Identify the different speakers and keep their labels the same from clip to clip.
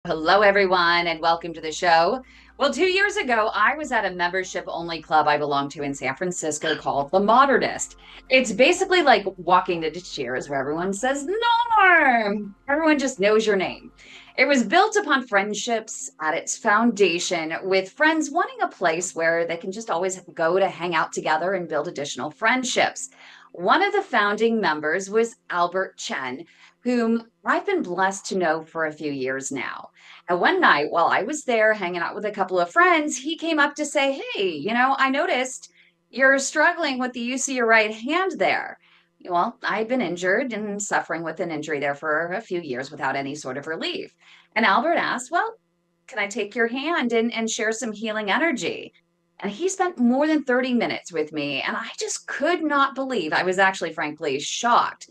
Speaker 1: Hello, everyone, and welcome to the show. Well, 2 years ago, I was at a membership only club I belong to in San Francisco called The Modernist. It's basically like walking into Cheers where everyone says, Norm. Everyone just knows your name. It was built upon friendships at its foundation, with friends wanting a place where they can just always go to hang out together and build additional friendships. One of the founding members was Albert Chen, whom I've been blessed to know for a few years now. And one night while I was there hanging out with a couple of friends, he came up to say, Hey, I noticed you're struggling with the use of your right hand there. Well, I'd been injured and suffering with an injury there for a few years without any sort of relief. And Albert asked, Well, can I take your hand and share some healing energy? And he spent more than 30 minutes with me. And I just could not believe, I was actually, frankly, shocked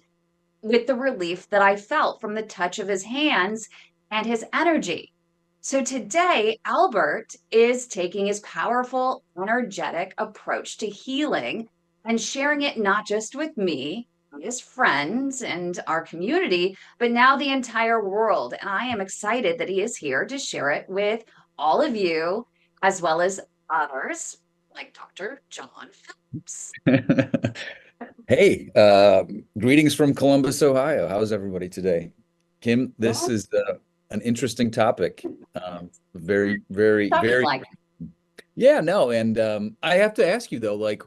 Speaker 1: with the relief that I felt from the touch of his hands and his energy. So today, Albert is taking his powerful, energetic approach to healing and sharing it not just with me, his friends, and our community, but now the entire world. And I am excited that he is here to share it with all of you, as well as others like Dr. John Phillips.
Speaker 2: Hey, greetings from Columbus, Ohio. How's everybody today? Kim, this
Speaker 1: Well,
Speaker 2: is an interesting topic. Very, very,
Speaker 1: sounded
Speaker 2: very,
Speaker 1: like
Speaker 2: yeah, no. And I have to ask you though, like,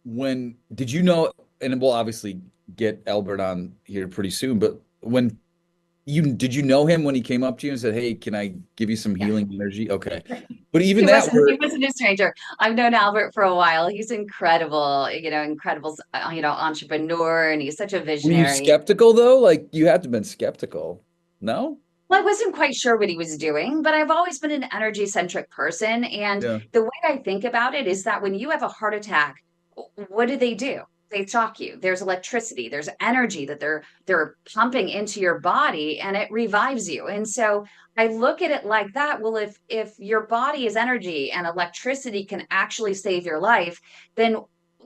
Speaker 2: when did you know, and we'll obviously get Albert on here pretty soon, but did you know him when he came up to you and said, "Hey, can I give you some
Speaker 1: yeah.
Speaker 2: healing energy?" Okay. But even
Speaker 1: He
Speaker 2: that
Speaker 1: wasn't he
Speaker 2: were,
Speaker 1: wasn't a stranger. I've known Albert for a while. He's incredible, incredible, entrepreneur, and he's such a
Speaker 2: were you
Speaker 1: visionary.
Speaker 2: skeptical though? Like you had to have been skeptical. No?
Speaker 1: Well, I wasn't quite sure what he was doing, but I've always been an energy centric person. And
Speaker 2: Yeah.
Speaker 1: the way I think about it is that when you have a heart attack, what do? They shock you. There's electricity, there's energy that they're pumping into your body and it revives you. And so I look at it like that. Well, if your body is energy and electricity can actually save your life, then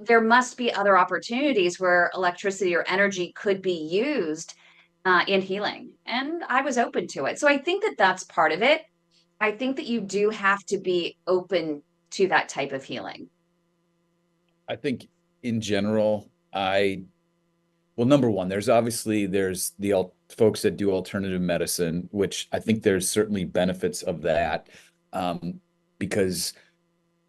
Speaker 1: there must be other opportunities where electricity or energy could be used in healing. And I was open to it. So I think that that's part of it. I think that you do have to be open to that type of healing.
Speaker 2: I think in general, well, number one, there's the folks that do alternative medicine, which I think there's certainly benefits of that. Because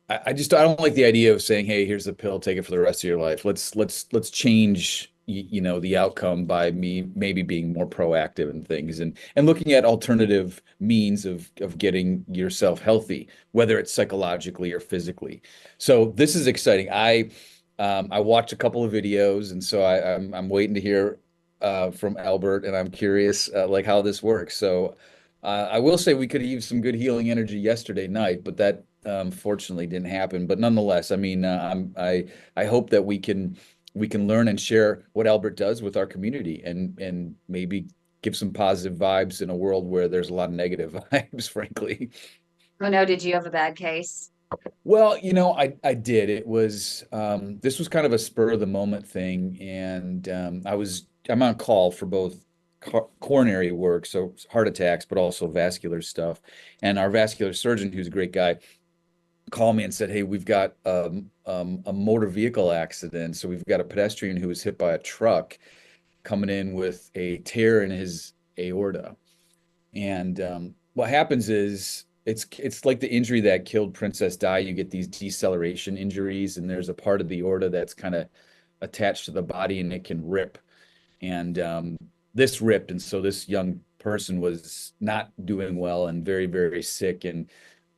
Speaker 2: I don't like the idea of saying, "Hey, here's the pill, take it for the rest of your life." Let's change the outcome by me maybe being more proactive in things and looking at alternative means of getting yourself healthy, whether it's psychologically or physically. So this is exciting. I watched a couple of videos, and so I'm waiting to hear from Albert, and I'm curious like how this works. So I will say we could have used some good healing energy yesterday night, but that fortunately didn't happen. But nonetheless, I mean, I hope that we can learn and share what Albert does with our community, and maybe give some positive vibes in a world where there's a lot of negative vibes, frankly.
Speaker 1: Oh no, did you have a bad case?
Speaker 2: Well, I did. This was kind of a spur of the moment thing, and I'm on call for both coronary work, so heart attacks, but also vascular stuff. And our vascular surgeon, who's a great guy, called me and said, "Hey, we've got a motor vehicle accident. So we've got a pedestrian who was hit by a truck coming in with a tear in his aorta." And what happens is it's like the injury that killed Princess Di. You get these deceleration injuries, and there's a part of the aorta that's kind of attached to the body, and it can rip. And this ripped, and so this young person was not doing well and very, very sick. And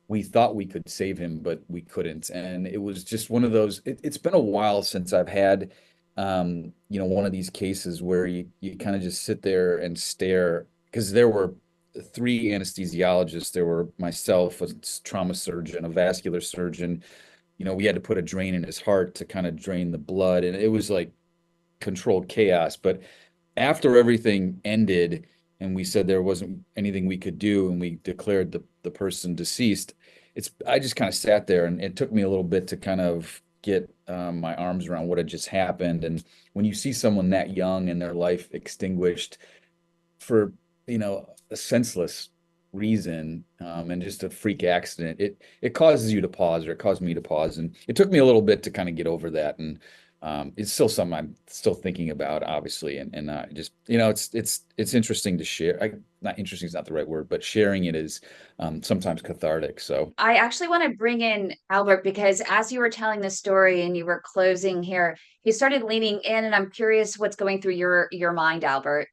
Speaker 2: we thought we could save him, but we couldn't. And it was just one of those. It's been a while since I've had, one of these cases where you kind of just sit there and stare, because there were three anesthesiologists. There were myself, a trauma surgeon, a vascular surgeon. We had to put a drain in his heart to kind of drain the blood, and it was like controlled chaos. But after everything ended and we said there wasn't anything we could do and we declared the person deceased, I just kind of sat there, and it took me a little bit to kind of get my arms around what had just happened. And when you see someone that young and their life extinguished for, senseless, reason, and just a freak accident, it causes you to pause, or it caused me to pause. And it took me a little bit to kind of get over that. And it's still something I'm still thinking about, obviously. And just, it's interesting to share. Not interesting is not the right word, but sharing it is sometimes cathartic. So
Speaker 1: I actually want to bring in Albert because as you were telling the story and you were closing here, you started leaning in, and I'm curious what's going through your mind, Albert.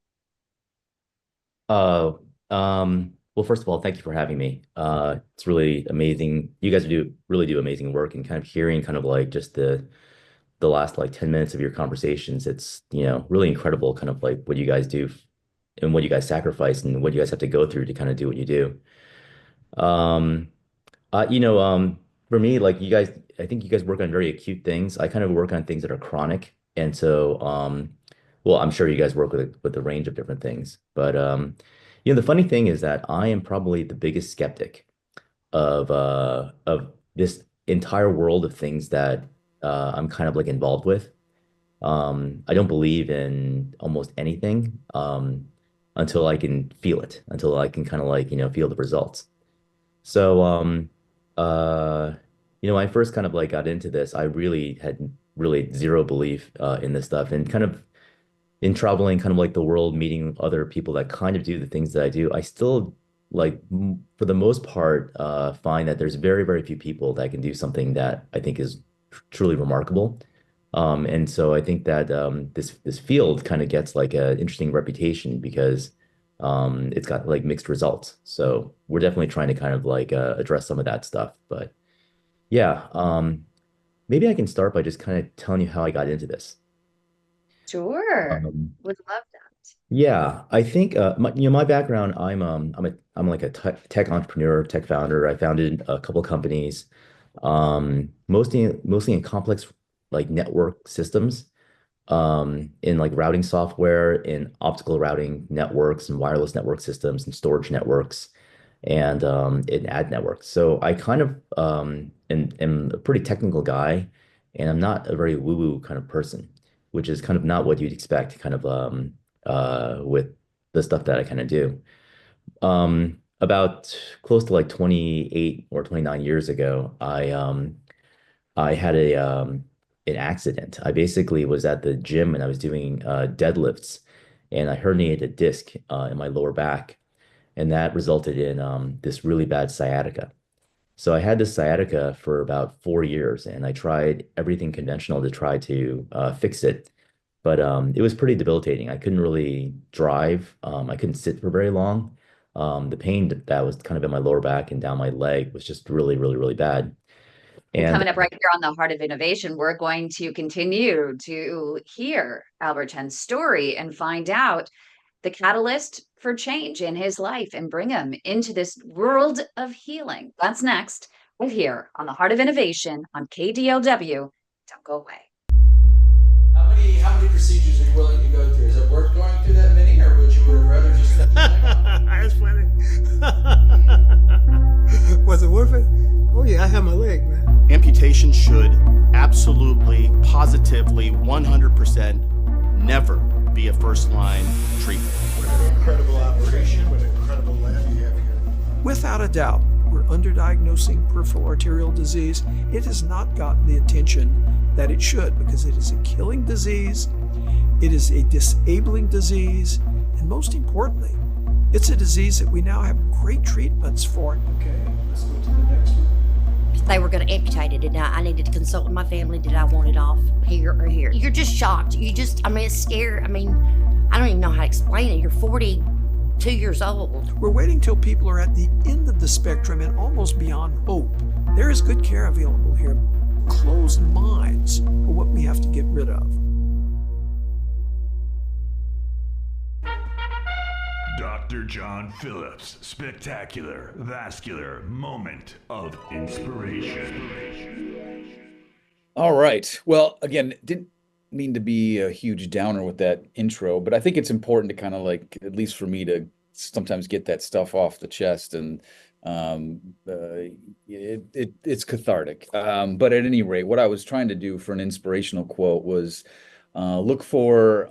Speaker 3: Uh, well, first of all, thank you for having me. It's really amazing. You guys really do amazing work, and kind of hearing kind of like just the last like 10 minutes of your conversations. It's, really incredible kind of like what you guys do and what you guys sacrifice and what you guys have to go through to kind of do what you do. Um, uh, you know, um, for me, like you guys, I think you guys work on very acute things. I kind of work on things that are chronic. And so, well, I'm sure you guys work with a range of different things. But the funny thing is that I am probably the biggest skeptic of this entire world of things that I'm kind of like involved with. I don't believe in almost anything until I can feel it, until I can kind of like, feel the results. So, uh, when I first kind of like got into this, I really had really zero belief in this stuff, and kind of in traveling kind of like the world, meeting other people that kind of do the things that I do, I still like for the most part find that there's very, very few people that can do something that I think is truly remarkable. And so I think that this field kind of gets like an interesting reputation because it's got like mixed results. So we're definitely trying to kind of like address some of that stuff. But yeah, maybe I can start by just kind of telling you how I got into this.
Speaker 1: Sure.
Speaker 3: Um,
Speaker 1: Would love that.
Speaker 3: yeah, I think my background, I'm like a tech entrepreneur, tech founder. I founded a couple companies, mostly in complex like network systems, in like routing software, in optical routing networks and wireless network systems and storage networks, and in ad networks. So I kind of am a pretty technical guy, and I'm not a very woo-woo kind of person, which is kind of not what you'd expect, kind of with the stuff that I kind of do. About close to like 28 or 29 years ago, I had an accident. I basically was at the gym and I was doing deadlifts, and I herniated a disc in my lower back, and that resulted in this really bad sciatica. So I had this sciatica for about 4 years, and I tried everything conventional to try to fix it, but it was pretty debilitating. I couldn't really drive. I couldn't sit for very long. The pain that was kind of in my lower back and down my leg was just really, really, really bad.
Speaker 1: And
Speaker 3: And
Speaker 1: coming up right here on the Heart of Innovation, we're going to continue to hear Albert Chen's story and find out the catalyst for change in his life and bring him into this world of healing. That's next, right here on the Heart of Innovation on KDLW. Don't go away.
Speaker 4: How many procedures are you willing to go through? Is it worth going through that many, or would you rather just cut your leg off?
Speaker 5: That's funny. Was it worth it? Oh yeah, I have my leg, man.
Speaker 6: Amputation should absolutely, positively, 100% never be a first line treatment.
Speaker 4: What an incredible operation! What an incredible lab you have here.
Speaker 5: Without a doubt, we're underdiagnosing peripheral arterial disease. It has not gotten the attention that it should because it is a killing disease, it is a disabling disease, and most importantly, it's a disease that we now have great treatments for.
Speaker 4: Okay, let's go to the next one.
Speaker 7: They were going to amputate it, and I needed to consult with my family. Did I want it off here or here? You're just shocked. It's scary. I don't even know how to explain it. You're 42 years old.
Speaker 5: We're waiting till people are at the end of the spectrum and almost beyond hope. There is good care available here. Closed minds are what we have to get rid of.
Speaker 8: Dr. John Phillips' spectacular vascular moment of inspiration.
Speaker 2: all right. Well, again, didn't mean to be a huge downer with that intro, but I think it's important to kind of like, at least for me, to sometimes get that stuff off the chest. And it's cathartic. But at any rate, what I was trying to do for an inspirational quote was look for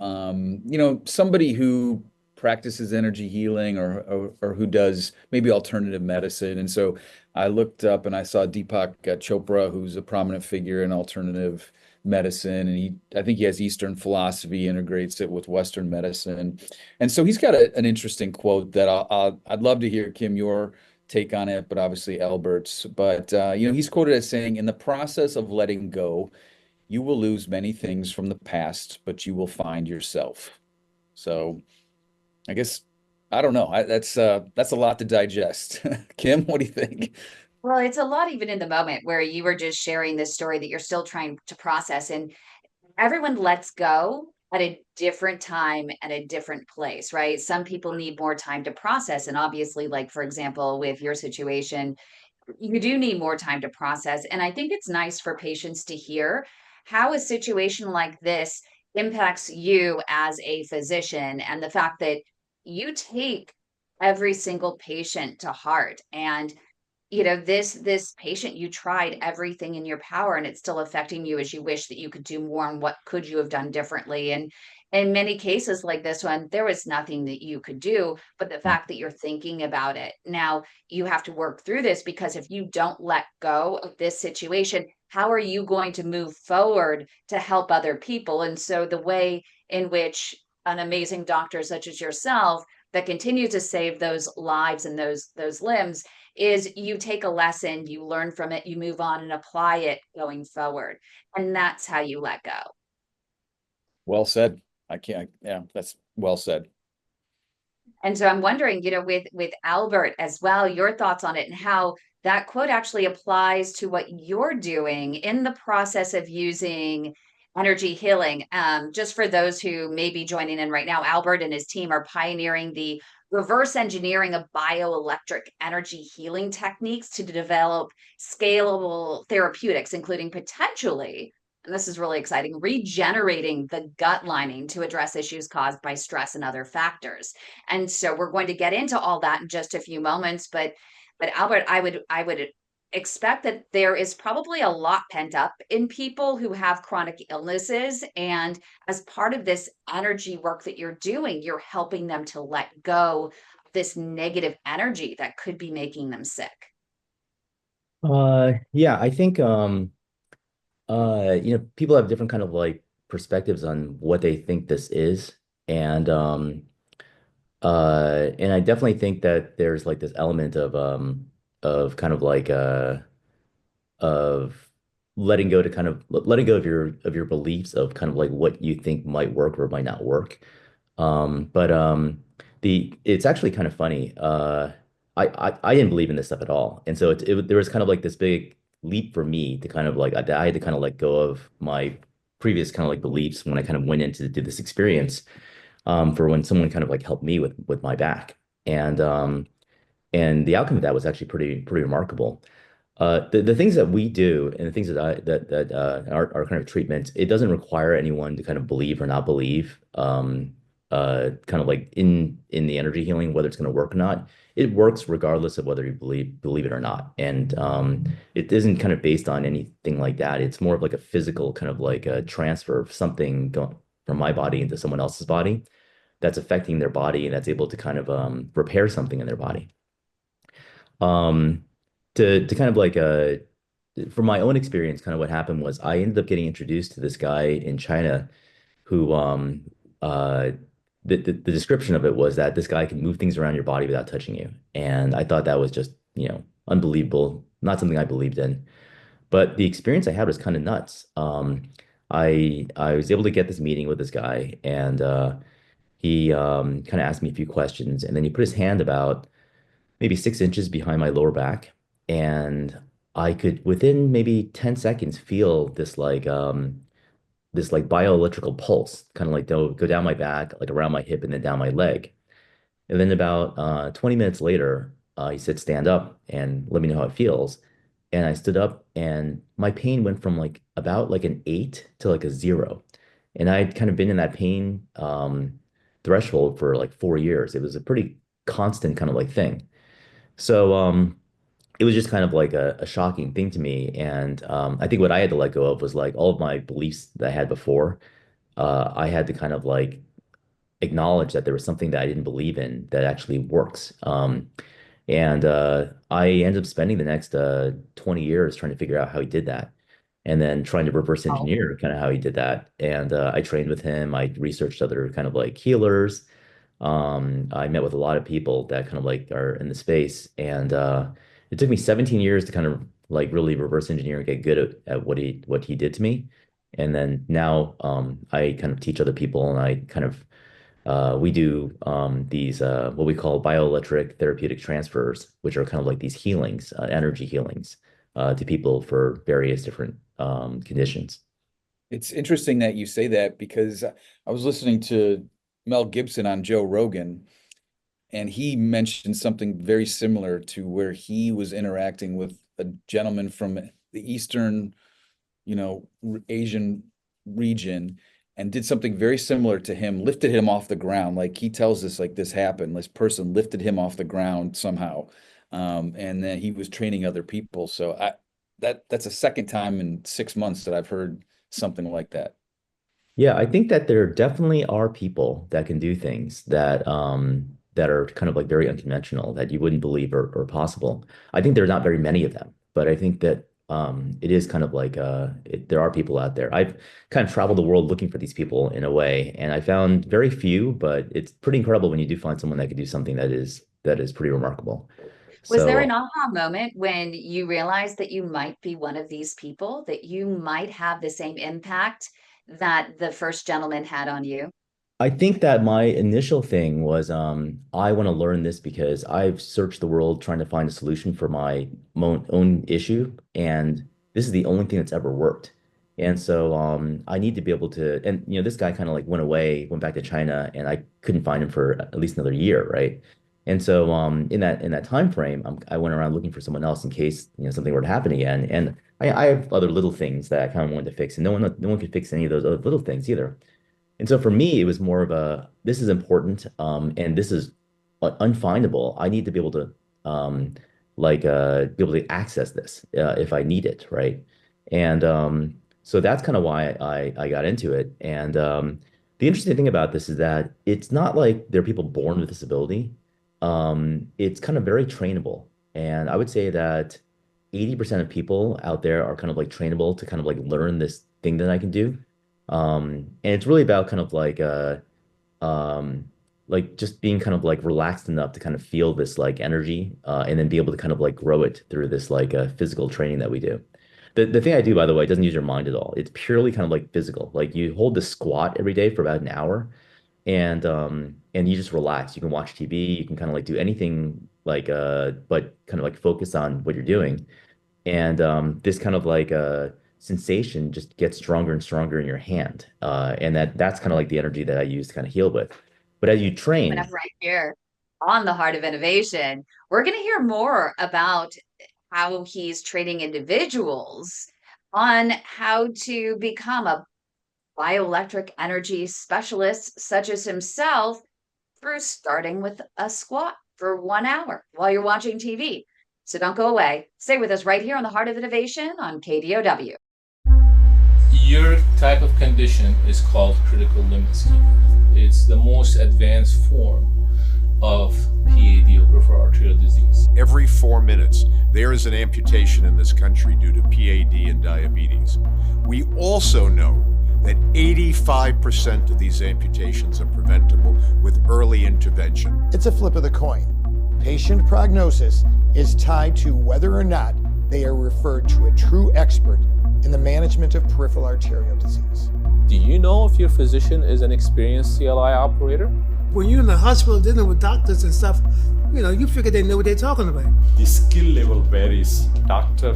Speaker 2: somebody who practices energy healing or who does maybe alternative medicine. And so I looked up and I saw Deepak Chopra, who's a prominent figure in alternative medicine, and I think he has Eastern philosophy, integrates it with Western medicine. And so he's got an interesting quote that I'd love to hear, Kim, your take on it, but obviously Albert's. But he's quoted as saying, "In the process of letting go, you will lose many things from the past, but you will find yourself." So I guess I don't know. That's a lot to digest. Kim, what do you think?
Speaker 1: Well, it's a lot even in the moment where you were just sharing this story that you're still trying to process. And everyone lets go at a different time at a different place, right? Some people need more time to process. And obviously, like, for example, with your situation, you do need more time to process. And I think it's nice for patients to hear how a situation like this impacts you as a physician and the fact that you take every single patient to heart. And this patient, you tried everything in your power and it's still affecting you as you wish that you could do more, and what could you have done differently. And in many cases like this one, there was nothing that you could do, but the fact that you're thinking about it now, you have to work through this, because if you don't let go of this situation, how are you going to move forward to help other people? And so the way in which an amazing doctor such as yourself that continues to save those lives and those limbs is you take a lesson, you learn from it, you move on and apply it going forward. And that's how you let go.
Speaker 2: Well said. I can't, yeah, that's well said.
Speaker 1: And so I'm wondering, with Albert as well, your thoughts on it and how that quote actually applies to what you're doing in the process of using energy healing. Just for those who may be joining in right now, Albert and his team are pioneering the reverse engineering of bioelectric energy healing techniques to develop scalable therapeutics, including potentially, and this is really exciting, regenerating the gut lining to address issues caused by stress and other factors. And so we're going to get into all that in just a few moments. But Albert, I would expect that there is probably a lot pent up in people who have chronic illnesses. And as part of this energy work that you're doing, you're helping them to let go of this negative energy that could be making them sick.
Speaker 3: Yeah, I think people have different kind of like perspectives on what they think this is. And and I definitely think that there's like this element of kind of like of letting go of your beliefs of kind of like what you think might work or might not work. But the it's actually kind of funny. I didn't believe in this stuff at all, and so there was kind of like this big leap for me to kind of like I had to kind of let go of my previous kind of like beliefs when I kind of went into to do this experience. For when someone kind of like helped me with my back, and the outcome of that was actually pretty remarkable. The things that we do and the things that our kind of treatment, it doesn't require anyone to kind of believe or not believe, kind of like in the energy healing, whether it's going to work or not. It works regardless of whether you believe it or not, and it isn't kind of based on anything like that. It's more of like a physical kind of like a transfer of something going from my body into someone else's body that's affecting their body and that's able to kind of repair something in their body. Um, to kind of like from my own experience, kind of what happened was I ended up getting introduced to this guy in China who uh the description of it was that this guy can move things around your body without touching you. And I thought that was just, unbelievable, not something I believed in. But the experience I had was kind of nuts. I was able to get this meeting with this guy, and he kind of asked me a few questions, and then he put his hand about maybe 6 inches behind my lower back, and I could within maybe 10 seconds feel this like bioelectrical pulse, kind of like go down my back, like around my hip, and then down my leg. And then about 20 minutes later, he said, stand up and let me know how it feels. And I stood up and my pain went from like about like an 8 to like a 0. And I'd kind of been in that pain threshold for like 4 years. It was a pretty constant kind of like thing. So it was just kind of like a shocking thing to me. And I think what I had to let go of was like all of my beliefs that I had before. I had to kind of like acknowledge that there was something that I didn't believe in that actually works. And I ended up spending the next 20 years trying to figure out how he did that, and then trying to reverse
Speaker 1: Oh.
Speaker 3: engineer kind of how he did that. And I trained with him. I researched other kind of like healers. I met with a lot of people that kind of like are in the space, and it took me 17 years to kind of like really reverse engineer and get good at what he did to me. And then now I kind of teach other people, and I kind of we do these what we call bioelectric therapeutic transfers, which are kind of like these healings, energy healings to people for various different conditions.
Speaker 2: It's interesting that you say that, because I was listening to Mel Gibson on Joe Rogan, and he mentioned something very similar to where he was interacting with a gentleman from the Eastern, Asian region, and did something very similar to him, lifted him off the ground. Like he tells us, like this happened, this person lifted him off the ground somehow. And then he was training other people. So that's a second time in 6 months that I've heard something like that.
Speaker 3: Yeah, I think that there definitely are people that can do things that are kind of like very unconventional that you wouldn't believe are possible. I think there are not very many of them, but I think that it is kind of like there are people out there. I've kind of traveled the world looking for these people in a way, and I found very few, but it's pretty incredible when you do find someone that can do something that is pretty remarkable.
Speaker 1: Was there an
Speaker 3: So
Speaker 1: aha moment when you realized that you might be one of these people, that you might have the same impact that the first gentleman had on you?
Speaker 3: I think that my initial thing was I want to learn this because I've searched the world trying to find a solution for my own issue, and this is the only thing that's ever worked. And so I need to be able to, and this guy kind of like went away, went back to China, and I couldn't find him for at least another year, right? And so in that time frame, I went around looking for someone else in case something were to happen again. And I have other little things that I kind of wanted to fix, and no one could fix any of those other little things either. And so for me, it was more of this is important, and this is unfindable. I need to be able to be able to access this if I need it, right? And so that's kind of why I got into it. And the interesting thing about this is that it's not like there are people born with disability. It's kind of very trainable. And I would say that 80% of people out there are kind of like trainable to kind of like learn this thing that I can do. And it's really about kind of like just being kind of like relaxed enough to kind of feel this like energy, and then be able to kind of like grow it through this like physical training that we do. The thing I do, by the way, doesn't use your mind at all. It's purely kind of like physical. Like you hold the squat every day for about an hour, and you just relax. You can watch TV, you can kind of like do anything like but kind of like focus on what you're doing. And this kind of like sensation just gets stronger and stronger in your hand. And that's kind of like the energy that I use to kind of heal with. But as you
Speaker 1: Coming
Speaker 3: train,
Speaker 1: up right here on the Heart of Innovation, we're going to hear more about how he's training individuals on how to become a bioelectric energy specialist, such as himself, through starting with a squat for 1 hour while you're watching TV. So don't go away. Stay with us right here on the Heart of Innovation on KDOW.
Speaker 9: Your type of condition is called critical limb ischemia. It's the most advanced form of PAD or peripheral arterial disease.
Speaker 10: Every 4 minutes, there is an amputation in this country due to PAD and diabetes. We also know that 85% of these amputations are preventable with early intervention.
Speaker 11: It's a flip of the coin. Patient prognosis is tied to whether or not they are referred to a true expert in the management of peripheral arterial disease.
Speaker 9: Do you know if your physician is an experienced CLI operator?
Speaker 12: When you're in the hospital dealing with doctors and stuff, you figure they know what they're talking about.
Speaker 13: The skill level varies doctor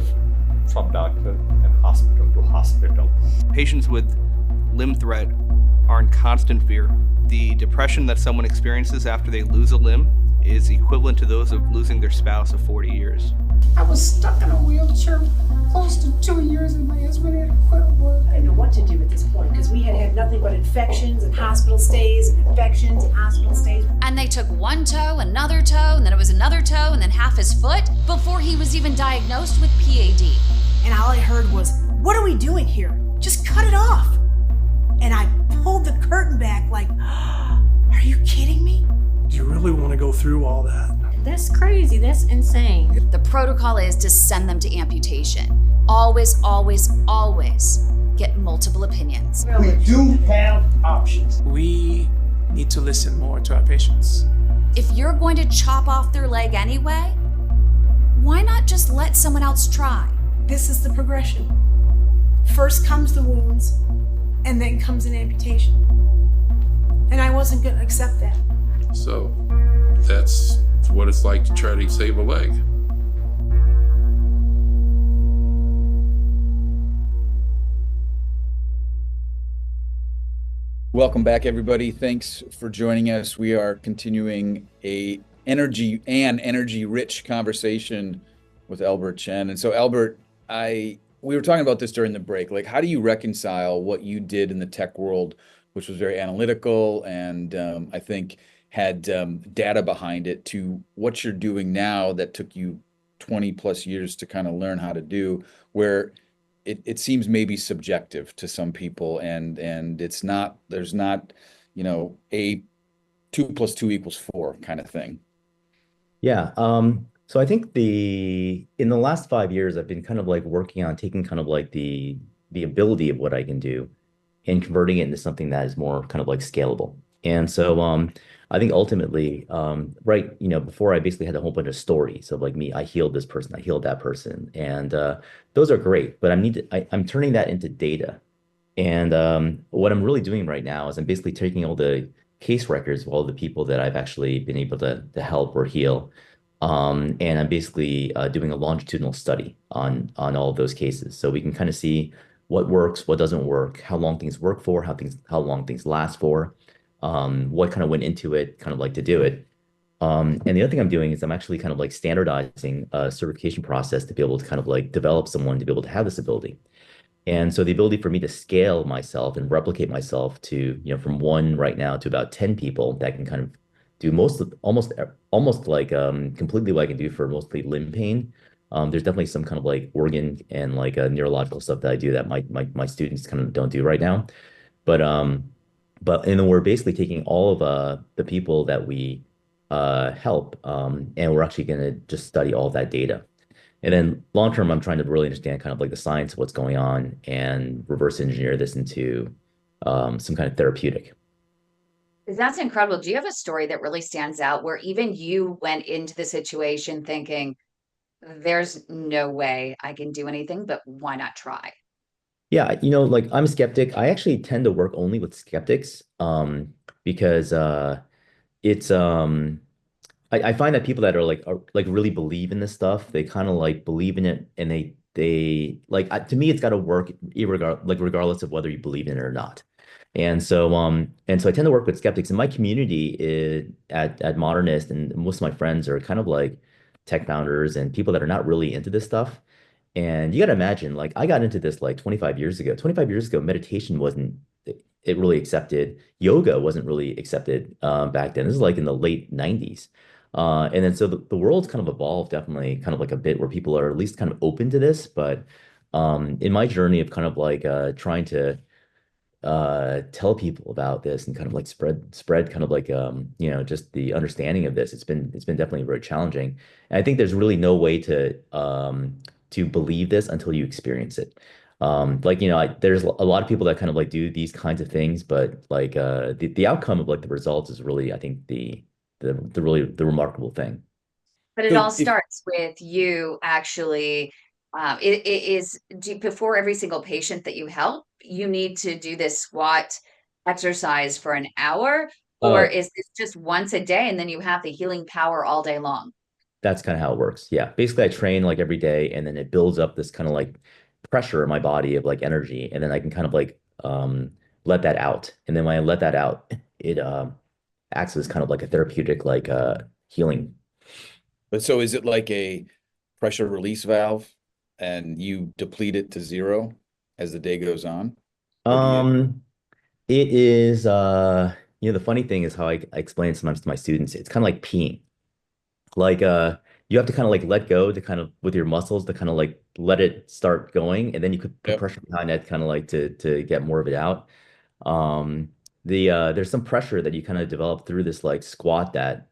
Speaker 13: from doctor and hospital to hospital.
Speaker 14: Patients with limb threat are in constant fear. The depression that someone experiences after they lose a limb is equivalent to those of losing their spouse of 40 years.
Speaker 15: I was stuck in a wheelchair close to 2 years, and my husband had to quit work.
Speaker 16: I didn't know what to do at this point because we had had nothing but infections and hospital stays and infections and hospital stays.
Speaker 17: And they took one toe, another toe, and then it was another toe, and then half his foot before he was even diagnosed with PAD.
Speaker 16: And all I heard was, "What are we doing here? Just cut it off." And I pulled the curtain back like, "Are
Speaker 15: Are you kidding me?
Speaker 5: Do you really want to go through all that?
Speaker 17: That's crazy. That's insane. The protocol is to send them to amputation. Always, always, always get multiple opinions.
Speaker 12: We do have options.
Speaker 18: We need to listen more to our patients.
Speaker 17: If you're going to chop off their leg anyway, why not just let someone else try?
Speaker 15: This is the progression. First comes the wounds, and then comes an amputation. And I wasn't going to accept that.
Speaker 19: So that's what it's like to try to save a leg.
Speaker 2: Welcome back, everybody. Thanks for joining us. We are continuing a energy-rich conversation with Albert Chen. And so, Albert, we were talking about this during the break. Like, how do you reconcile what you did in the tech world, which was very analytical and I think had data behind it, to what you're doing now that took you 20 plus years to kind of learn how to do, where it seems maybe subjective to some people, and there's not, a 2 + 2 = 4 kind of thing.
Speaker 3: Yeah. So I think in the last 5 years, I've been kind of like working on taking kind of like the ability of what I can do and converting it into something that is more kind of like scalable. And so I think ultimately, before I basically had a whole bunch of stories of like me, I healed this person, I healed that person, and those are great. But I'm turning that into data, and what I'm really doing right now is I'm basically taking all the case records of all the people that I've actually been able to help or heal, and I'm basically doing a longitudinal study on all of those cases, so we can kind of see what works, what doesn't work, how long things work for, how long things last for. What kind of went into it, kind of like to do it. And the other thing I'm doing is I'm actually kind of like standardizing a certification process to be able to kind of like develop someone to be able to have this ability. And so the ability for me to scale myself and replicate myself to, from one right now to about 10 people that can kind of do almost like completely what I can do for mostly limb pain. There's definitely some kind of like organ and like neurological stuff that I do that my students kind of don't do right now. But and then we're basically taking all of the people that we help, and we're actually going to just study all of that data. And then long term, I'm trying to really understand kind of like the science of what's going on and reverse engineer this into some kind of therapeutic.
Speaker 1: That's incredible. Do you have a story that really stands out where even you went into the situation thinking, there's no way I can do anything, but why not try?
Speaker 3: Yeah, like I'm a skeptic. I actually tend to work only with skeptics, because it's I find that people that are really believe in this stuff, they kind of like believe in it, and they like to me it's got to work regardless of whether you believe in it or not. And so I tend to work with skeptics. And my community at Modernist, and most of my friends are kind of like tech founders and people that are not really into this stuff. And you got to imagine, like, I got into this like 25 years ago. 25 years ago, meditation wasn't it really accepted. Yoga wasn't really accepted back then. This is like in the late 90s. And then so the world's kind of evolved definitely kind of like a bit where people are at least kind of open to this. But in my journey of kind of like trying to tell people about this and kind of like spread kind of like just the understanding of this, it's been definitely very challenging. And I think there's really no way to believe this until you experience it. There's a lot of people that kind of like do these kinds of things, but like the outcome of like the results is really, I think, the remarkable thing.
Speaker 1: But it all starts with you actually. Before every single patient that you help, you need to do this squat exercise for an hour, or is this just once a day and then you have the healing power all day long?
Speaker 3: That's kind of how it works. Yeah. Basically, I train like every day, and then it builds up this kind of like pressure in my body of like energy. And then I can kind of like let that out. And then when I let that out, it acts as kind of like a therapeutic, like healing.
Speaker 2: But so is it like a pressure release valve and you deplete it to zero as the day goes on?
Speaker 3: It is, the funny thing is how I explain sometimes to my students, it's kind of like peeing. Like you have to kind of like let go to kind of with your muscles to kind of like let it start going, and then you could put pressure behind it kind of like to get more of it out. there's some pressure that you kind of develop through this like squat that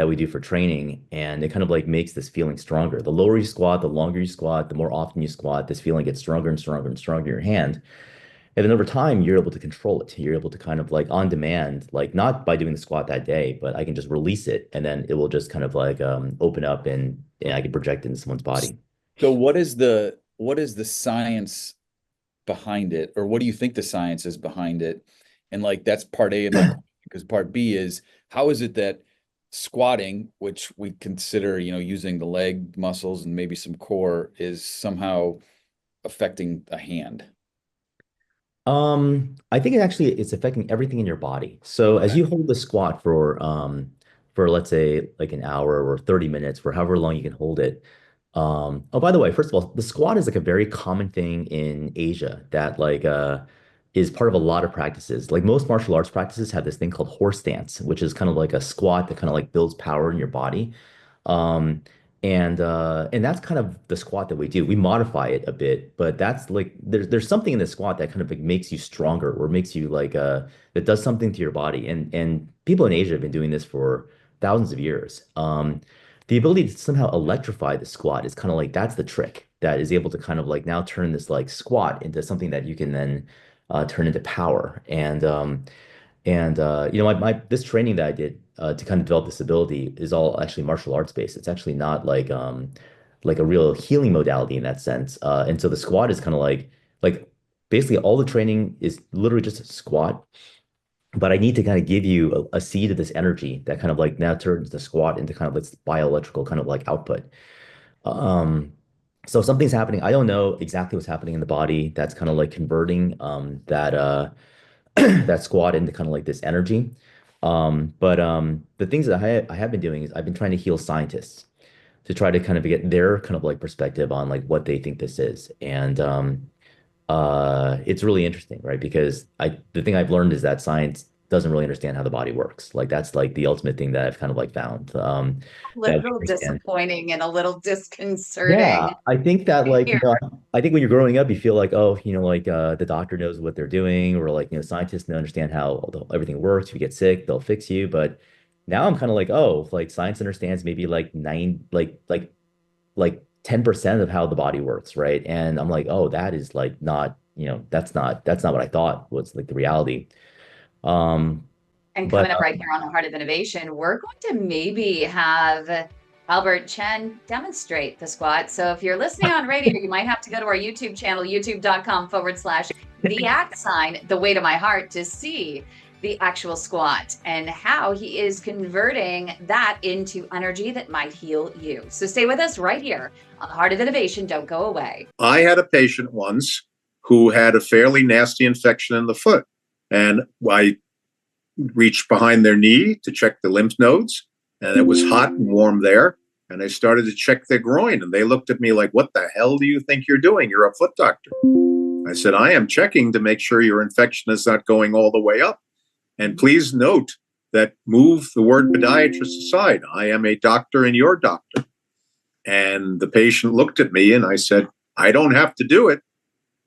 Speaker 3: we do for training, and it kind of like makes this feeling stronger. The lower you squat, the longer you squat, the more often you squat, this feeling gets stronger and stronger and stronger in your hand. And then over time, you're able to control it. You're able to kind of like on demand, like not by doing the squat that day, but I can just release it, and then it will just kind of like open up, and I can project it into someone's body.
Speaker 2: So what is the science behind it, or what do you think the science is behind it? And like that's part A of my question, because part B is how is it that squatting, which we consider, using the leg muscles and maybe some core, is somehow affecting a hand?
Speaker 3: I think it's affecting everything in your body. So as you hold the squat for let's say like an hour or 30 minutes, for however long you can hold it. Oh, by the way, first of all, the squat is like a very common thing in Asia that like is part of a lot of practices. Like most martial arts practices have this thing called horse stance, which is kind of like a squat that kind of like builds power in your body. Um, and that's kind of the squat that we do. We modify it a bit, but that's like there's something in the squat that kind of like makes you stronger, or makes you like that does something to your body. And people in Asia have been doing this for thousands of years. The ability to somehow electrify the squat is kind of like that's the trick that is able to kind of like now turn this like squat into something that you can then turn into power. And my this training that I did to kind of develop this ability is all actually martial arts based. It's actually not like a real healing modality in that sense. And so the squat is kind of like basically all the training is literally just a squat. But I need to kind of give you a seed of this energy that kind of like now turns the squat into kind of this bioelectrical kind of like output. Um, so something's happening. I don't know exactly what's happening in the body that's kind of like converting that that squat into kind of like this energy. But the things that I have been doing is I've been trying to heal scientists to try to kind of get their kind of like perspective on like what they think this is. And it's really interesting, right? Because the thing I've learned is that science doesn't really understand how the body works. Like that's like the ultimate thing that I've kind of like found.
Speaker 1: A
Speaker 3: That we
Speaker 1: little
Speaker 3: understand.
Speaker 1: disappointing and a little
Speaker 3: Yeah,
Speaker 1: disconcerting
Speaker 3: I think that
Speaker 1: to
Speaker 3: like,
Speaker 1: hear.
Speaker 3: I think when you're growing up, you feel like, oh, like the doctor knows what they're doing, or like, scientists know understand how everything works. If you get sick, they'll fix you. But now I'm kind of like, oh, like science understands maybe like 10% of how the body works, right? And I'm like, oh, that is like not, that's not what I thought was like the reality. Um,
Speaker 1: And
Speaker 3: but
Speaker 1: coming up right here on the Heart of Innovation, we're going to maybe have Albert Chen demonstrate the squat. So if you're listening on radio, you might have to go to our YouTube channel, youtube.com/the @ the way to my heart, to see the actual squat and how he is converting that into energy that might heal you. So stay with us right here on the Heart of Innovation. Don't go away.
Speaker 10: I had a patient once who had a fairly nasty infection in the foot, and I reached behind their knee to check the lymph nodes, and it was hot and warm there. And I started to check their groin, and they looked at me like, "What the hell do you think you're doing? You're a foot doctor." I said, "I am checking to make sure your infection is not going all the way up. And please note that move the word podiatrist aside. I am a doctor and your doctor." And the patient looked at me and I said, "I don't have to do it,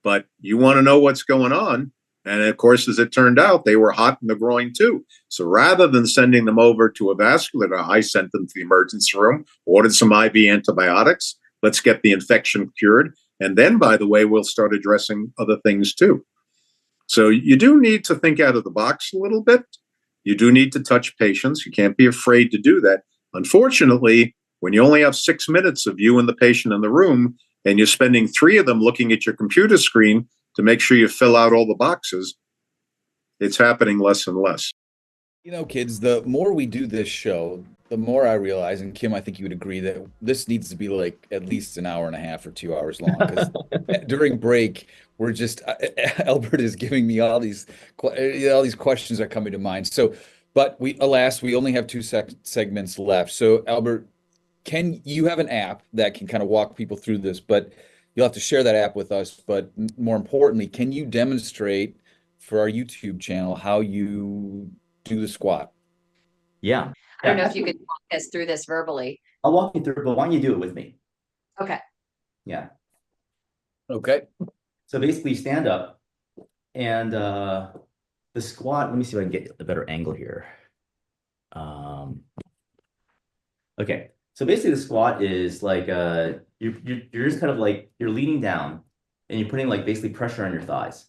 Speaker 10: but you want to know what's going on." And of course, as it turned out, they were hot in the groin too. So rather than sending them over to a vascular doctor, I sent them to the emergency room, ordered some IV antibiotics. Let's get the infection cured. And then, by the way, we'll start addressing other things too. So you do need to think out of the box a little bit. You do need to touch patients. You can't be afraid to do that. Unfortunately, when you only have 6 minutes of you and the patient in the room, and you're spending 3 of them looking at your computer screen to make sure you fill out all the boxes, it's happening less and less.
Speaker 2: Kids, the more we do this show, the more I realize, and Kim, I think you would agree, that this needs to be like at least an hour and a half or 2 hours long. Because during break, we're just Albert is giving me all these questions are coming to mind. So, but we only have two segments left. So, Albert, can you have an app that can kind of walk people through this? But you'll have to share that app with us. But more importantly, can you demonstrate for our YouTube channel how you do the squat?
Speaker 3: Yeah.
Speaker 1: I don't know if you could walk us through this verbally.
Speaker 3: I'll walk you through, but why don't you do it with me?
Speaker 1: Okay.
Speaker 3: Yeah.
Speaker 2: Okay.
Speaker 3: So basically stand up and the squat, let me see if I can get a better angle here. Okay, so basically the squat is like you're just kind of like you're leaning down and you're putting like basically pressure on your thighs.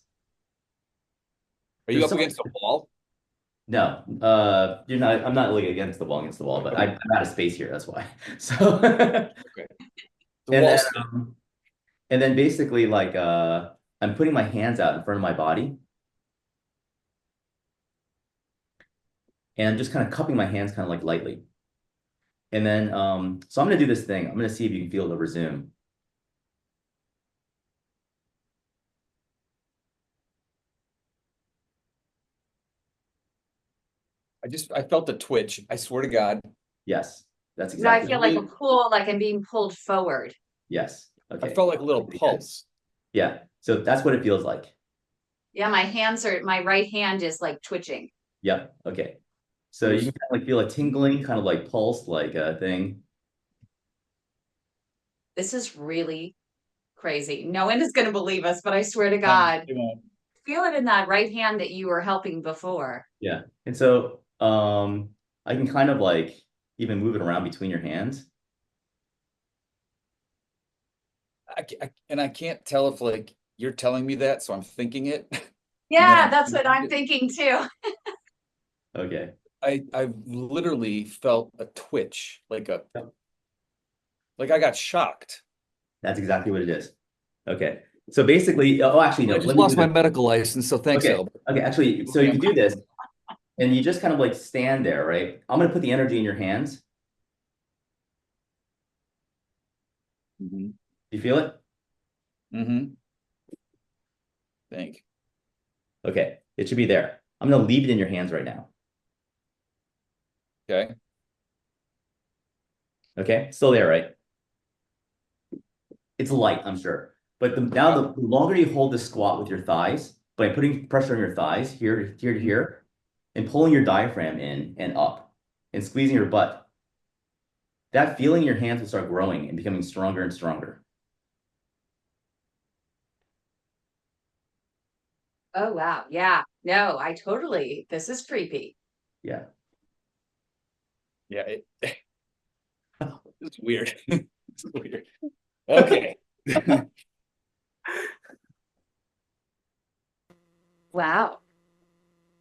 Speaker 2: Are you up against the wall?
Speaker 3: No, you're not. I'm not like against the wall, but I'm out of space here. That's why. So,
Speaker 2: okay.
Speaker 3: And then basically like I'm putting my hands out in front of my body, and I'm just kind of cupping my hands kind of like lightly. And then so I'm gonna do this thing. I'm gonna see if you can feel it over Zoom.
Speaker 2: I felt the twitch. I swear to God.
Speaker 3: Yes, that's
Speaker 1: So
Speaker 3: exactly.
Speaker 1: I feel like a pull, like I'm being pulled forward.
Speaker 3: Yes. Okay.
Speaker 2: I felt like a little pulse.
Speaker 3: Yeah. So that's what it feels like.
Speaker 1: Yeah, my right hand is like twitching.
Speaker 3: Yep. Okay. So you can kind of like feel a tingling, kind of like pulse, like a thing.
Speaker 1: This is really crazy. No one is going to believe us, but I swear to God, feel it in that right hand that you were helping before.
Speaker 3: Yeah. And so I can kind of like even move it around between your hands.
Speaker 2: I can't tell if like you're telling me that, so I'm thinking it.
Speaker 1: Yeah, that's what I'm thinking too.
Speaker 3: Okay.
Speaker 2: I've literally felt a twitch, like I got shocked.
Speaker 3: That's exactly what it is. Okay. So basically, oh, actually, no.
Speaker 2: I just lost my medical license, so thanks,
Speaker 3: okay.
Speaker 2: Albert.
Speaker 3: Okay, actually, so you can do this, and you just kind of like stand there, right? I'm going to put the energy in your hands.
Speaker 2: Mm-hmm.
Speaker 3: You feel it?
Speaker 2: Mm-hmm. Thank you.
Speaker 3: Okay, it should be there. I'm going to leave it in your hands right now.
Speaker 2: Okay.
Speaker 3: Okay, still there, right? It's light, I'm sure. But now the longer you hold the squat with your thighs, by putting pressure on your thighs, here to here, and pulling your diaphragm in and up, and squeezing your butt, that feeling in your hands will start growing and becoming stronger and stronger.
Speaker 1: Oh, wow. Yeah. No, this is creepy.
Speaker 3: Yeah.
Speaker 2: Yeah. It's weird. It's weird. Okay.
Speaker 1: Wow.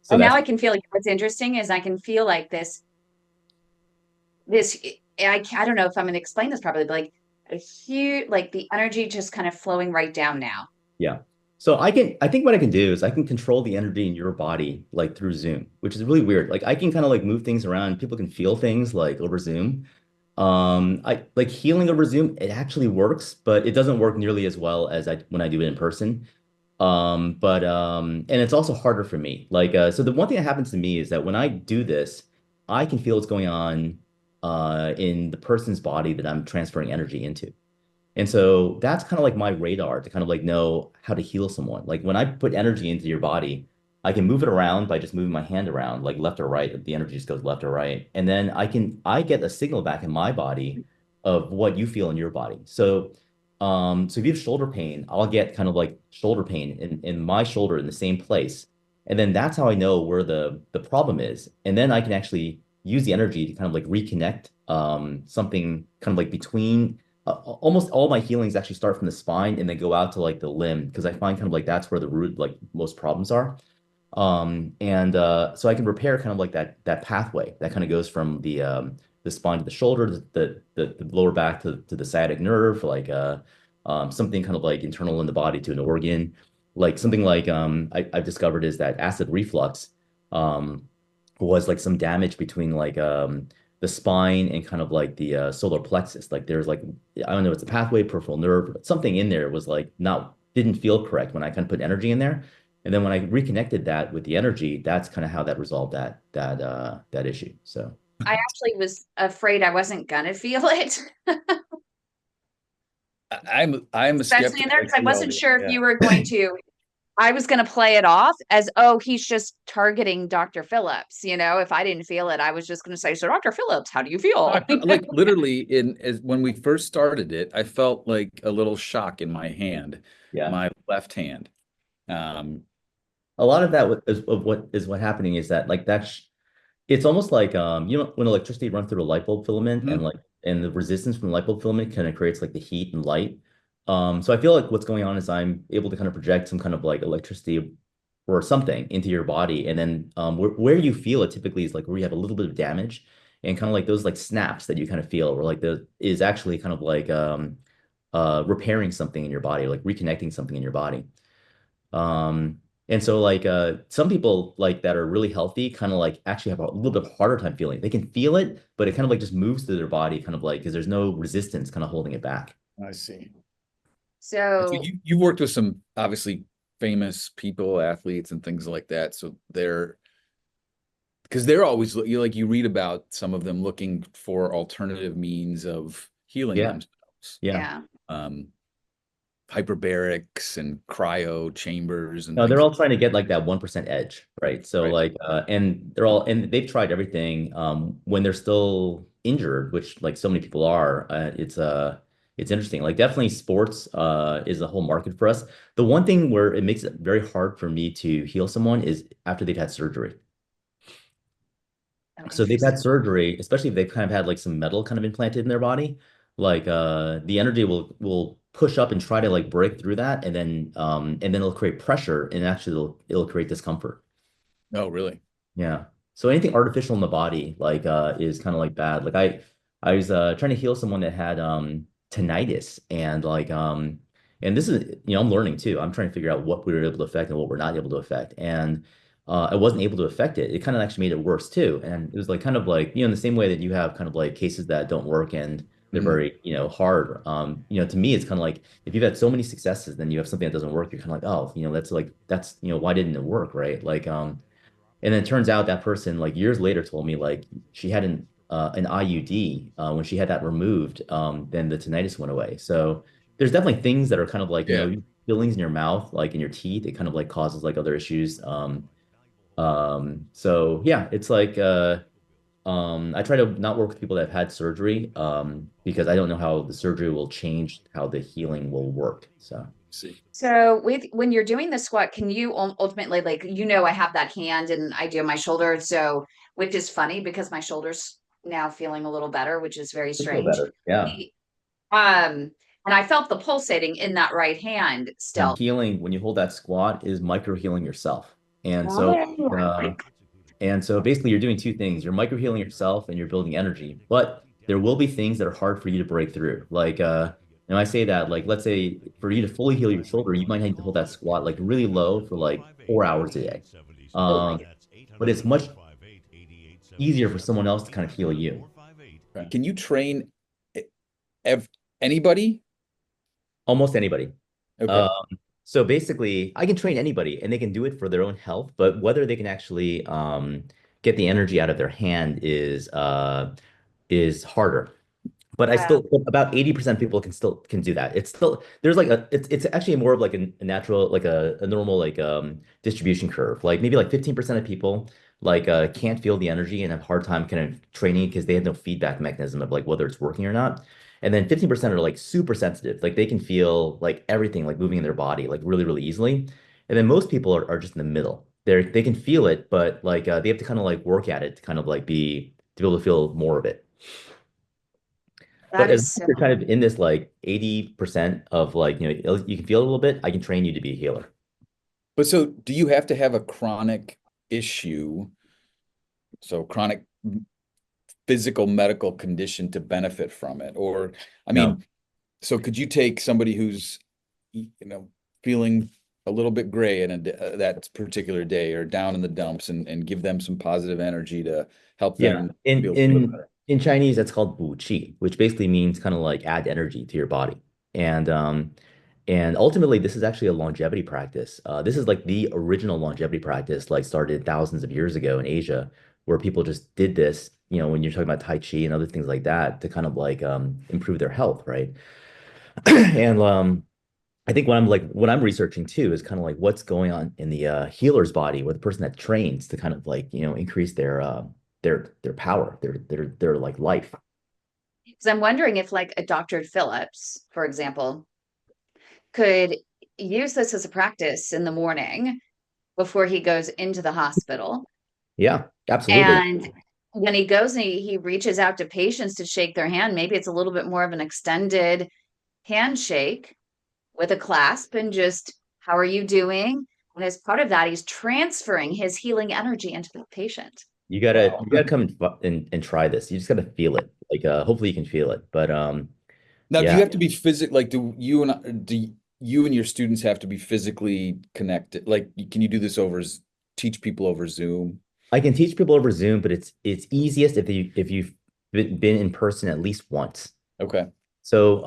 Speaker 3: So
Speaker 1: and now I can feel like what's interesting is I can feel like this, I don't know if I'm going to explain this properly, but like a huge, like the energy just kind of flowing right down now.
Speaker 3: Yeah. So I think what I can do is I can control the energy in your body like through Zoom, which is really weird. Like I can kind of like move things around. People can feel things like over Zoom. I like healing over Zoom. It actually works, but it doesn't work nearly as well as when I do it in person. And it's also harder for me. Like so the one thing that happens to me is that when I do this, I can feel what's going on in the person's body that I'm transferring energy into. And so that's kind of like my radar to kind of like know how to heal someone. Like when I put energy into your body, I can move it around by just moving my hand around, like left or right. The energy just goes left or right. And then I get a signal back in my body of what you feel in your body. So if you have shoulder pain, I'll get kind of like shoulder pain in my shoulder in the same place. And then that's how I know where the problem is. And then I can actually use the energy to kind of like reconnect something kind of like between almost all my healings actually start from the spine and then go out to like the limb, because I find kind of like that's where the root, like most problems are. So I can repair kind of like that pathway that kind of goes from the spine to the shoulder, the lower back to the sciatic nerve, like something kind of like internal in the body to an organ, like something like I've discovered is that acid reflux was like some damage between like the spine and kind of like the solar plexus. Like there's like, I don't know, it's a pathway, peripheral nerve, something in there was like didn't feel correct when I kind of put energy in there. And then when I reconnected that with the energy, that's kind of how that resolved that issue. So
Speaker 1: I actually was afraid I wasn't gonna feel it.
Speaker 2: I'm
Speaker 1: especially in there, because I wasn't sure if you were going to. I was going to play it off as, oh, he's just targeting Dr. Phillips. You know, if I didn't feel it, I was just going to say, so Dr. Phillips, how do you feel?
Speaker 2: Like literally when we first started it, I felt like a little shock in my hand, my left hand.
Speaker 3: a lot of that is what happening is that like it's almost like you know when electricity runs through a light bulb filament and
Speaker 2: Mhm.
Speaker 3: like and the resistance from the light bulb filament kind of creates like the heat and light. So I feel like what's going on is I'm able to kind of project some kind of like electricity or something into your body, and then where you feel it typically is like where you have a little bit of damage, and kind of like those like snaps that you kind of feel, where like the is actually kind of like repairing something in your body, like reconnecting something in your body. Um, and so like some people like that are really healthy kind of like actually have a little bit harder time feeling. They can feel it, but it kind of like just moves through their body kind of like because there's no resistance kind of holding it back.
Speaker 2: I see. And so
Speaker 1: So
Speaker 2: you've worked with some obviously famous people, athletes, and things like that. So because they're always like you read about some of them looking for alternative means of healing
Speaker 3: Yeah.
Speaker 2: themselves.
Speaker 3: Yeah.
Speaker 1: yeah.
Speaker 2: Um, hyperbarics and cryo chambers and
Speaker 3: No, they're
Speaker 2: things.
Speaker 3: all trying to get like that 1% edge, right? So
Speaker 2: Right.
Speaker 3: like and they're all and they've tried everything when they're still injured, which like so many people are. It's interesting. Like definitely sports is a whole market for us. The one thing where it makes it very hard for me to heal someone is after they've had surgery.
Speaker 1: Oh,
Speaker 3: So they've had
Speaker 1: interesting.
Speaker 3: surgery, especially if they've kind of had like some metal kind of implanted in their body, like the energy will push up and try to like break through that, and then it'll create pressure and actually it'll create discomfort.
Speaker 2: Oh, really?
Speaker 3: Yeah. So anything artificial in the body like is kind of like bad. Like I was trying to heal someone that had tinnitus and this is I'm learning too. I'm trying to figure out what we were able to affect and what we're not able to affect. And I wasn't able to affect it. It kind of actually made it worse too. And it was like kind of like, in the same way that you have kind of like cases that don't work and they're
Speaker 2: Mhm.
Speaker 3: very, hard. To me, it's kind of like if you've had so many successes, then you have something that doesn't work, you're kind of like, oh, why didn't it work, right? And then it turns out that person, like years later, told me like she had an IUD. When she had that removed, then the tinnitus went away. So there's definitely things that are kind of like,
Speaker 2: Yeah.
Speaker 3: fillings in your mouth, like in your teeth. It kind of like causes like other issues. So yeah, it's like I try to not work with people that have had surgery, because I don't know how the surgery will change how the healing will work. So
Speaker 2: See.
Speaker 1: So when you're doing the squat, can you ultimately like I have that hand and I do my shoulder, so which is funny because my shoulder's now feeling a little better, which is very
Speaker 3: I feel
Speaker 1: strange.
Speaker 3: better. Yeah.
Speaker 1: The- Um, and I felt the pulsating in that right hand still.
Speaker 3: Healing when you hold that squat is micro healing yourself. And so
Speaker 1: Oh,
Speaker 3: uh, And so basically, you're doing two things. You're micro healing yourself and you're building energy. But there will be things that are hard for you to break through. Like, and I say that, like, let's say for you to fully heal your shoulder, you might need to hold that squat like really low for like 4 hours a day.
Speaker 1: oh my
Speaker 3: Um, but it's much easier for someone else to kind of heal you.
Speaker 2: Can you train ev anybody?
Speaker 3: Almost anybody.
Speaker 2: Okay.
Speaker 3: So basically, I can train anybody and they can do it for their own health, but whether they can actually get the energy out of their hand is harder. But I
Speaker 1: God.
Speaker 3: still about 80% of people can do that. It's still there's like it's actually more of like a natural like a normal like distribution curve. Like maybe like 15% of people like can't feel the energy and have a hard time kind of training because they have no feedback mechanism of like whether it's working or not. And then 15% are like super sensitive. Like they can feel like everything like moving in their body like really, really easily. And then most people are just in the middle. They can feel it, but like they have to kind of like work at it to kind of like to be able to feel more of it.
Speaker 1: That
Speaker 3: But as
Speaker 1: is
Speaker 3: long as
Speaker 1: so
Speaker 3: you're kind of in this like 80% of like, you can feel it a little bit, I can train you to be a healer.
Speaker 2: But so do you have to have a chronic issue, so chronic physical medical condition to benefit from it? Or, I
Speaker 3: No.
Speaker 2: mean, so could you take somebody who's, feeling a little bit gray in that particular day or down in the dumps and give them some positive energy to help
Speaker 3: Yeah.
Speaker 2: them
Speaker 3: In
Speaker 2: feel
Speaker 3: in
Speaker 2: better?
Speaker 3: in Chinese, that's called wu qi, which basically means kind of like add energy to your body. And ultimately, this is actually a longevity practice. This is like the original longevity practice, like started thousands of years ago in Asia, where people just did this, when you're talking about Tai Chi and other things like that to kind of like improve their health, right? And I think what I'm researching too is kind of like what's going on in the healer's body, or the person that trains to kind of like increase their power, their like life.
Speaker 1: because I'm wondering if like a Dr. Phillips, for example, could use this as a practice in the morning before he goes into the hospital.
Speaker 3: Yeah, absolutely.
Speaker 1: And when he goes and he reaches out to patients to shake their hand, maybe it's a little bit more of an extended handshake with a clasp and just, how are you doing? And as part of that, he's transferring his healing energy into the patient.
Speaker 3: You gotta come and try this. You just gotta feel it. Like hopefully you can feel it. But
Speaker 2: Now, do
Speaker 3: yeah.
Speaker 2: you have to be like, do you and your students have to be physically connected? Like, can you do this teach people over Zoom?
Speaker 3: I can teach people over Zoom, but it's easiest if you've been in person at least once.
Speaker 2: Okay.
Speaker 3: So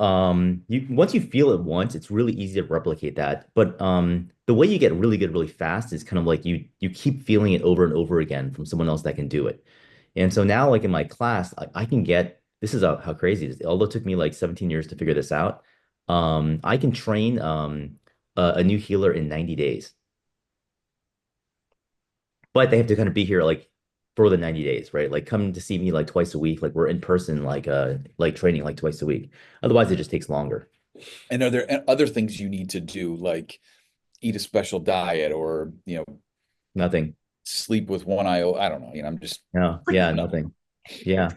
Speaker 3: you once you feel it once, it's really easy to replicate that. But the way you get really good really fast is kind of like you keep feeling it over and over again from someone else that can do it. And so now, like in my class, I can get this is how crazy it is. Although it took me like 17 years to figure this out, I can train a new healer in 90 days. But they have to kind of be here like for the 90 days, right? Like come to see me like twice a week, like we're in person, like training like twice a week. Otherwise, it just takes longer.
Speaker 2: And are there other things you need to do, like eat a special diet or,
Speaker 3: Nothing.
Speaker 2: sleep with one eye? I don't know. I'm just.
Speaker 3: No, yeah, nothing. Yeah.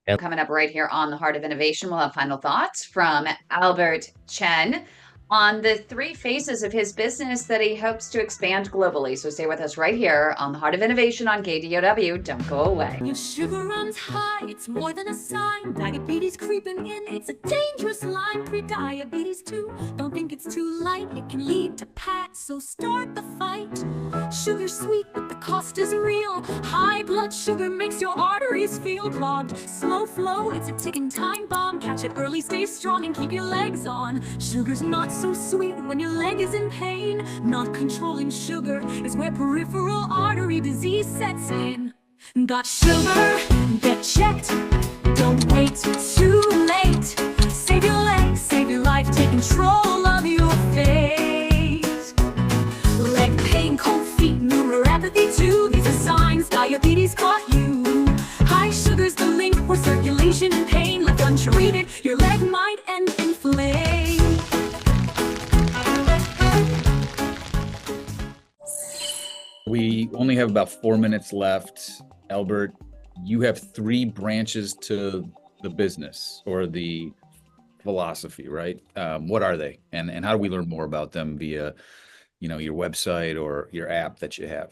Speaker 3: And
Speaker 1: Coming up right here on the Heart of Innovation, we'll have final thoughts from Albert Chen on the 3 phases of his business that he hopes to expand globally. So stay with us right here on the Heart of Innovation on KDOW. Don't go away.
Speaker 20: Your sugar runs high, it's more than a sign. Diabetes creeping in, it's a dangerous line. Pre-diabetes too, don't think it's too light. It can lead to PAT, so start the fight. Sugar's sweet, but the cost is real. High blood sugar makes your arteries feel clogged. Slow flow, it's a ticking time bomb. Catch it early, stay strong, and keep your legs on. Sugar's not so sweet when your leg is in pain. Not controlling sugar is where peripheral artery disease sets in. Got sugar? Get checked. Don't wait too late. Save your legs, save your life, take control of your fate. Leg pain, cold feet, neuropathy too. These are signs diabetes caught you. High sugar's the link where circulation and pain left untreated. Your leg might end inflamed.
Speaker 2: We only have about 4 minutes left. Albert, you have 3 branches to the business or the philosophy, right? What are they? And how do we learn more about them via, your website or your app that you have?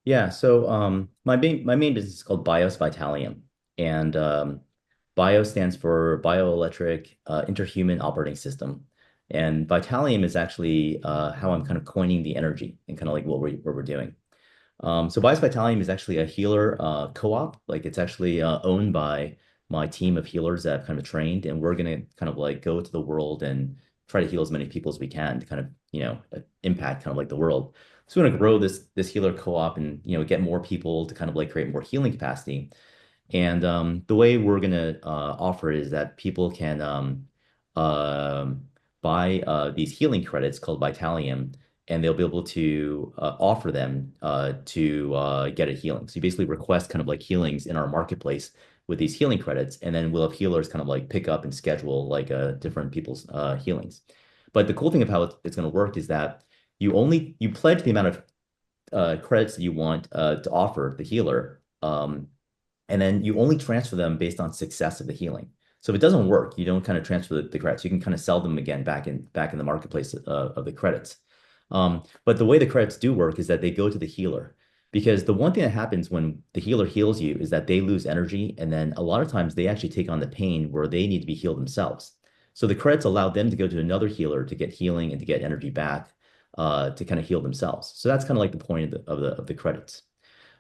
Speaker 3: Yeah, so my main business is called Bios Vitalium, and Bio stands for bioelectric interhuman operating system, and Vitalium is actually how I'm kind of coining the energy and kind of like what we're doing. So Bios Vitalium is actually a healer co-op. Like it's actually owned by my team of healers that I've kind of trained, and we're gonna kind of like go to the world and try to heal as many people as we can to kind of impact kind of like the world. So we want to grow this healer co-op and get more people to kind of like create more healing capacity. And the way we're gonna offer it is that people can buy these healing credits called Vitalium, and they'll be able to offer them to get a healing. So you basically request kind of like healings in our marketplace with these healing credits, and then we'll have healers kind of like pick up and schedule like different people's healings. But the cool thing of how it's going to work is that you pledge the amount of credits that you want to offer the healer, and then you only transfer them based on success of the healing. So if it doesn't work, you don't kind of transfer the credits. You can kind of sell them again back in the marketplace of the credits. But the way the credits do work is that they go to the healer, because the one thing that happens when the healer heals you is that they lose energy, and then a lot of times they actually take on the pain where they need to be healed themselves. So the credits allow them to go to another healer to get healing and to get energy back to kind of heal themselves. So that's kind of like the point of the credits.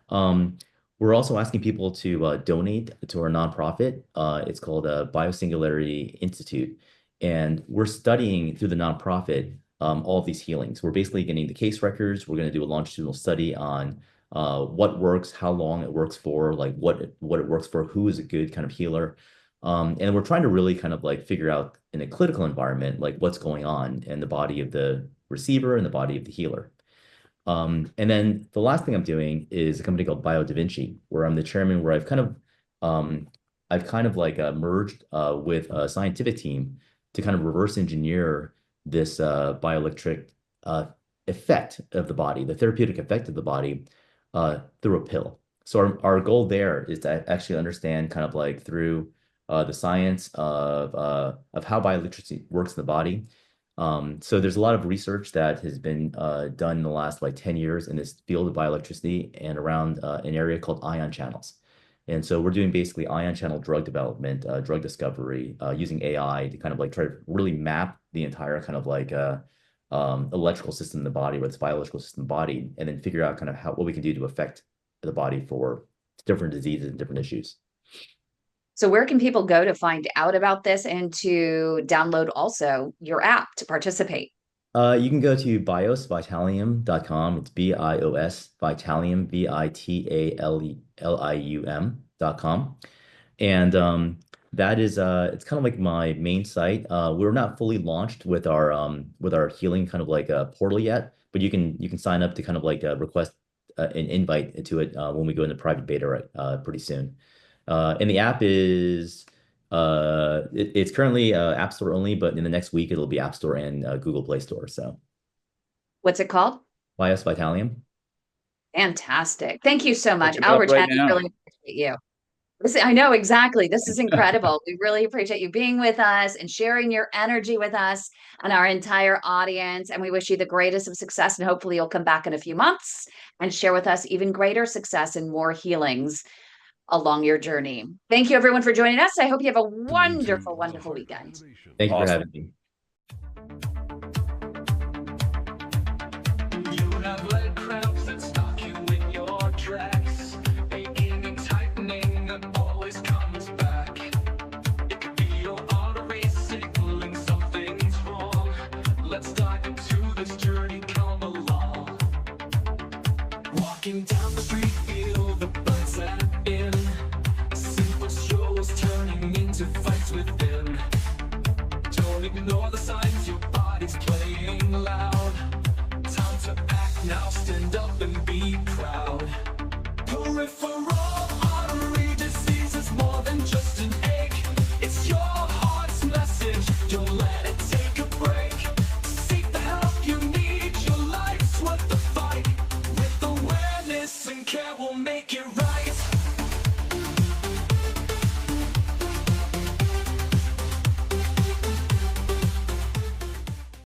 Speaker 3: We're also asking people to donate to our nonprofit. It's called Biosingularity Institute, and we're studying through the nonprofit all of these healings. We're basically getting the case records. We're going to do a longitudinal study on what works, how long it works for, like what it works for, who is a good kind of healer. And we're trying to really kind of like figure out in a clinical environment, like what's going on in the body of the receiver and the body of the healer. And then the last thing I'm doing is a company called BioDaVinci, where I'm the chairman, where I've kind of like merged with a scientific team to kind of reverse engineer this bioelectric effect of the body, the therapeutic effect of the body, through a pill. So our goal there is to actually understand kind of like through the science of how bioelectricity works in the body. So there's a lot of research that has been done in the last like 10 years in this field of bioelectricity and around an area called ion channels. And so we're doing basically ion channel drug development, drug discovery, using AI to kind of like try to really map the entire kind of like electrical system in the body, or its bioelectrical system in the body, and then figure out kind of what we can do to affect the body for different diseases and different issues.
Speaker 1: So where can people go to find out about this and to download also your app to participate?
Speaker 3: You can go to biosvitalium.com. It's BIOS Vitalium, VITALIUM.com. And that is it's kind of like my main site. We're not fully launched with our healing kind of like portal yet, but you can sign up to kind of like request an invite to it when we go into private beta pretty soon. And the app is it's currently App Store only, but in the next week it'll be App Store and Google Play Store. So,
Speaker 1: what's it called?
Speaker 3: Bios Vitalium.
Speaker 1: Fantastic! Thank you so much,
Speaker 2: Look it up
Speaker 1: Albert.
Speaker 2: right
Speaker 1: Chen,
Speaker 2: now.
Speaker 1: really appreciate you. I know exactly. This is incredible. We really appreciate you being with us and sharing your energy with us and our entire audience. And we wish you the greatest of success. And hopefully you'll come back in a few months and share with us even greater success and more healings along your journey. Thank you, everyone, for joining us. I hope you have a wonderful, wonderful weekend.
Speaker 3: Thank you for having me.
Speaker 20: You have leg cramps that stop you in your tracks. Aching and tightening that always comes back. It could be your arteries signaling something's wrong. Let's dive into this journey, come along. Walking down the street, feel the buzz let in. Simple shows turning into fights within. Don't ignore the signs, your body's playing loud. Time to act now, stand up and